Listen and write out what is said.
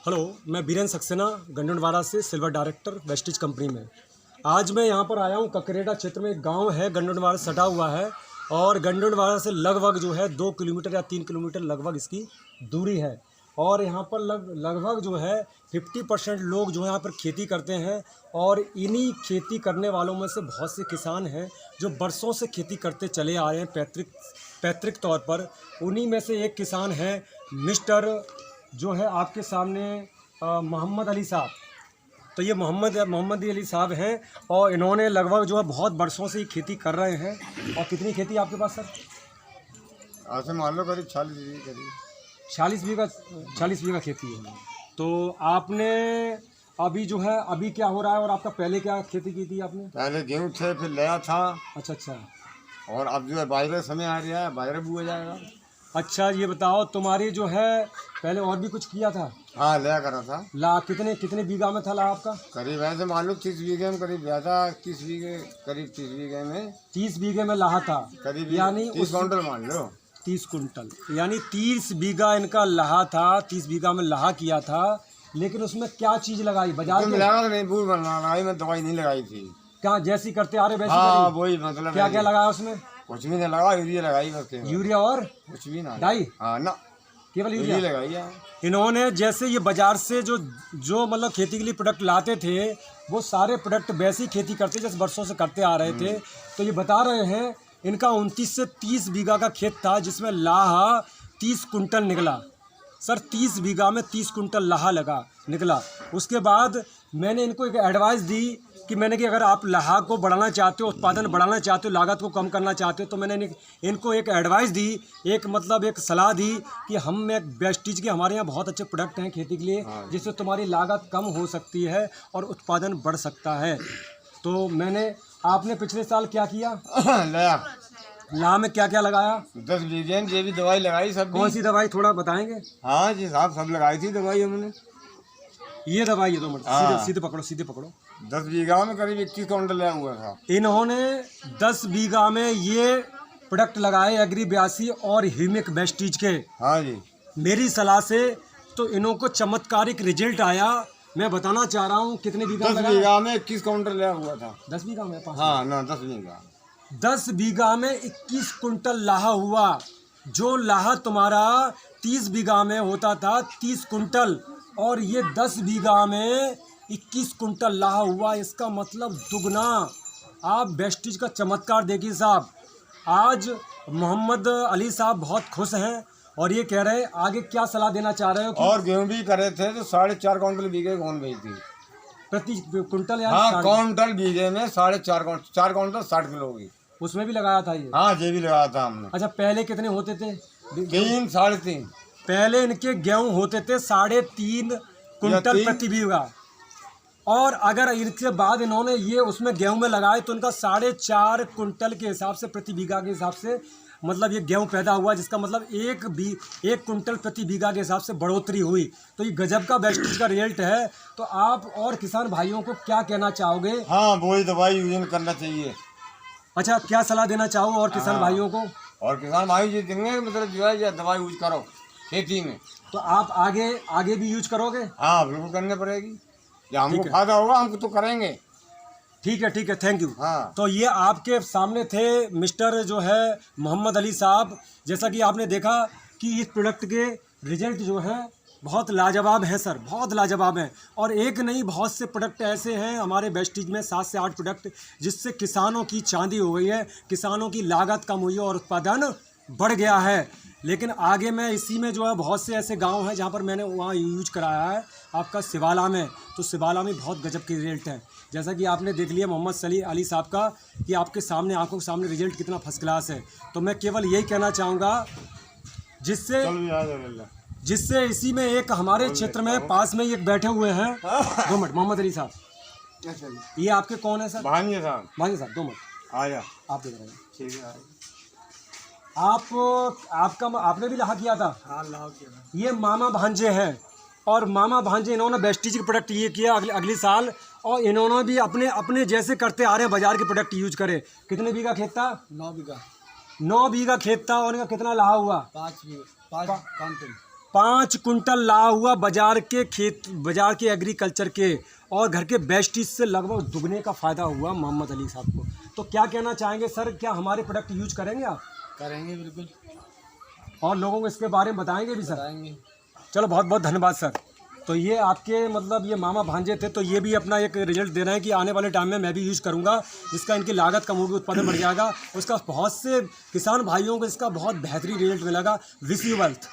Hello, मैं बीरेन सक्सेना गंडोनवाड़ा से silver director Vestige company में। आज मैं यहाँ पर आया हूँ। ककरेड़ा क्षेत्र में एक गांव है, गंडोनवाड़ा सटा हुआ है और गंडोनवाड़ा से लगभग जो है 2 किलोमीटर या 3 किलोमीटर लगभग इसकी दूरी है। और यहाँ पर लगभग जो है 50% लोग जो है यहाँ पर खेती करते हैं और इन्हीं खेती करने वालों में से बहुत से किसान हैं जो बरसों से खेती करते चले आ रहे हैं पैतृक तौर पर। उन्हीं में से एक किसान हैं मिस्टर जो है आपके सामने मोहम्मद अली साहब। तो ये मोहम्मद अली साहब हैं और इन्होंने लगभग जो है बहुत बरसों से ही खेती कर रहे हैं। और कितनी खेती है आपके पास सर? ऐसे मान लो करीब 40 बीघा खेती है। तो आपने अभी जो है अभी क्या हो रहा है और आपका पहले क्या खेती की थी आपने? पहले गेहूँ थे, फिर लिया था। अच्छा। और अब जो है बाजरे समय आ रहा है, बाजरे बुआ जाएगा। अच्छा, ये बताओ तुम्हारी जो है पहले और भी कुछ किया था? हाँ, लिया करा था। ला कितने बीघा में था ला आपका? करीब ऐसे मान लो 30 बीघे में करीब लिया था। 30 बीघे करीब 30 बीघे में 30 बीघे में लाहा था, करीब यानी 30 कुंटल मान लो। 30 कुंटल यानी 30 बीघा इनका लाहा था। 30 बीघा में लाहा किया था, लेकिन उसमें क्या चीज लगाई? बाजार में लगा नहीं, बूढ़ बनना लगाई, मैं दवाई नहीं लगाई थी। क्या जैसी करते आ रहे वैसी हाँ, करी? वही मतलब क्या लगाया उसमें? कुछ भी नहीं लगा, यूरिया लगाई बस। यूरिया और कुछ भी ना, डाई? हाँ ना, केवल यूरिया लगाई है। इन्होंने जैसे ये बाजार से जो मतलब खेती के लिए प्रोडक्ट लाते थे, वो सारे प्रोडक्ट वैसी खेती करते जैसे बरसों से करते आ रहे थे। तो ये बता रहे हैं इनका 29 से 30 बीघा का खेत था जिसमें लाहा 30 कुंटल निकला। सर 30 बीघा में 30 कुंटल लाहा निकला। उसके बाद मैंने इनको एक एडवाइस दी कि अगर आप लाहा को बढ़ाना चाहते हो, उत्पादन बढ़ाना चाहते हो, लागत को कम करना चाहते हो, तो मैंने इनको एक एडवाइस दी, एक सलाह दी कि हम एक वेस्टिज के हमारे यहाँ बहुत अच्छे प्रोडक्ट हैं खेती के लिए, जिससे तुम्हारी लागत कम हो सकती है और उत्पादन बढ़ सकता है। तो आपने पिछले साल क्या किया? लाह में क्या क्या लगाया? 10 बीघे में ये भी दवाई लगाई सब। कौन सी दवाई थोड़ा बताएंगे? हाँ जी साहब, सब लगाई थी दवाई हमने। ये दवाई है 2 मिनट, सीधे पकड़ो। 10 बीघा में करीब 21 कुंटल लगा हुआ था। इन्होंने 10 बीघा में ये प्रोडक्ट लगाए एग्री 82 और ह्यूमिक वेस्टिज के। हाँ जी, मेरी सलाह से तो इन्हों को चमत्कारिक रिजल्ट आया। मैं बताना चाह रहा हूँ कितने बीघा? 10 बीघा में 21 कुंटल लगा हुआ था। 10 बीघा में? हाँ ना, 10 बीघा। 10 बीघा में 21 कुंटल लाहा हुआ। जो लाहा तुम्हारा 30 बीघा में होता था 30 कुंटल, और ये 10 बीघा में 21 कुंटल लाहा हुआ। इसका मतलब दुगना। आप वेस्टिज का चमत्कार देखिए साहब। आज मोहम्मद अली साहब बहुत खुश हैं और ये कह रहे हैं आगे क्या सलाह देना चाह रहे हो? और गेहूं भी करे थे तो 4.5 कुंटल बीघे गेहूं भेजी थी प्रति कुंटल या? हाँ, कुंटल बीघे में 4.5 कुंटल, 4 कुंटल 60 किलो की। उसमें भी लगाया था ये? हाँ, ये भी लगाया था हमने। अच्छा, पहले कितने होते थे? 3, 3.5। पहले इनके गेहूं होते थे 3.5 कुंटल प्रति बीघा, और अगर इसके बाद इन्होंने ये उसमें गेहूं में लगाए तो इनका 4.5 कुंटल के हिसाब से प्रति बीघा के हिसाब से मतलब ये गेहूं पैदा हुआ, जिसका मतलब 1 कुंटल प्रति बीघा के हिसाब से बढ़ोतरी हुई। तो ये गजब का वेस्टिज का रिजल्ट है। तो आप और किसान भाइयों को क्या कहना चाहोगे? हाँ, वही दवाई यूज करना चाहिए। अच्छा, क्या सलाह देना चाहो और किसान भाइयों को? और किसान भाई जी देंगे मतलब जो है दवाई यूज करो खेती में। तो आप आगे भी यूज करोगे? हाँ, बिल्कुल करनी पड़ेगी। हमको फायदा होगा हमको तो करेंगे। ठीक है, थैंक यू। हाँ। तो ये आपके सामने थे मिस्टर जो है मोहम्मद अली साहब। जैसा कि आपने देखा कि इस प्रोडक्ट के रिजल्ट जो है बहुत लाजवाब है सर, बहुत लाजवाब है। और एक नहीं, बहुत से प्रोडक्ट ऐसे हैं हमारे वेस्टिज में, 7 से 8 प्रोडक्ट, जिससे किसानों की चांदी हो गई है, किसानों की लागत कम हुई है और उत्पादन बढ़ गया है। लेकिन आगे मैं इसी में जो है बहुत से ऐसे गांव हैं जहां पर मैंने वहाँ यूज कराया है आपका सिवाला में। तो सिवाला में बहुत गजब के रिजल्ट हैं, जैसा कि आपने देख लिया मोहम्मद अली साहब का कि आपके सामने आंखों के सामने रिजल्ट कितना फर्स्ट क्लास है। तो मैं केवल यही कहना चाहूँगा, जिससे इसी में एक हमारे क्षेत्र में पास में एक बैठे हुए हैं 2 मिनट मोहम्मद अली साहब, ये आपके कौन है सर? भांजे साहब 2 मिनट आया, आप देख रहे हैं। ठीक है। आपने भी लाहा किया था? हाँ, लाहा किया था। ये मामा भांजे हैं और मामा भांजे इन्होंने वेस्टिज के प्रोडक्ट ये किया अगले साल, और इन्होंने भी अपने जैसे करते आ रहे हैं बाजार के प्रोडक्ट यूज करे। कितने बीघा खेत था? 9 बीघा। 9 बीघा खेत था और इनका कितना लाहा हुआ? 5 कुंटल। 5 कुंटल ला हुआ बाजार के एग्रीकल्चर के और घर के बेस्टीज से लगभग दुगने का फ़ायदा हुआ मोहम्मद अली साहब को। तो क्या कहना चाहेंगे सर, क्या हमारे प्रोडक्ट यूज करेंगे आप? करेंगे बिल्कुल, और लोगों को इसके बारे में बताएंगे भी सर? बताएंगे। चलो बहुत बहुत धन्यवाद सर। तो ये आपके मतलब ये मामा भांजे थे, तो ये भी अपना एक रिजल्ट दे रहे हैं कि आने वाले टाइम में मैं भी यूज़ करूंगा, जिसका इनकी लागत कम होगी, उत्पादन बढ़ जाएगा। उसका बहुत से किसान भाइयों को इसका बहुत बेहतरीन रिजल्ट मिलेगा। Wish you wealth.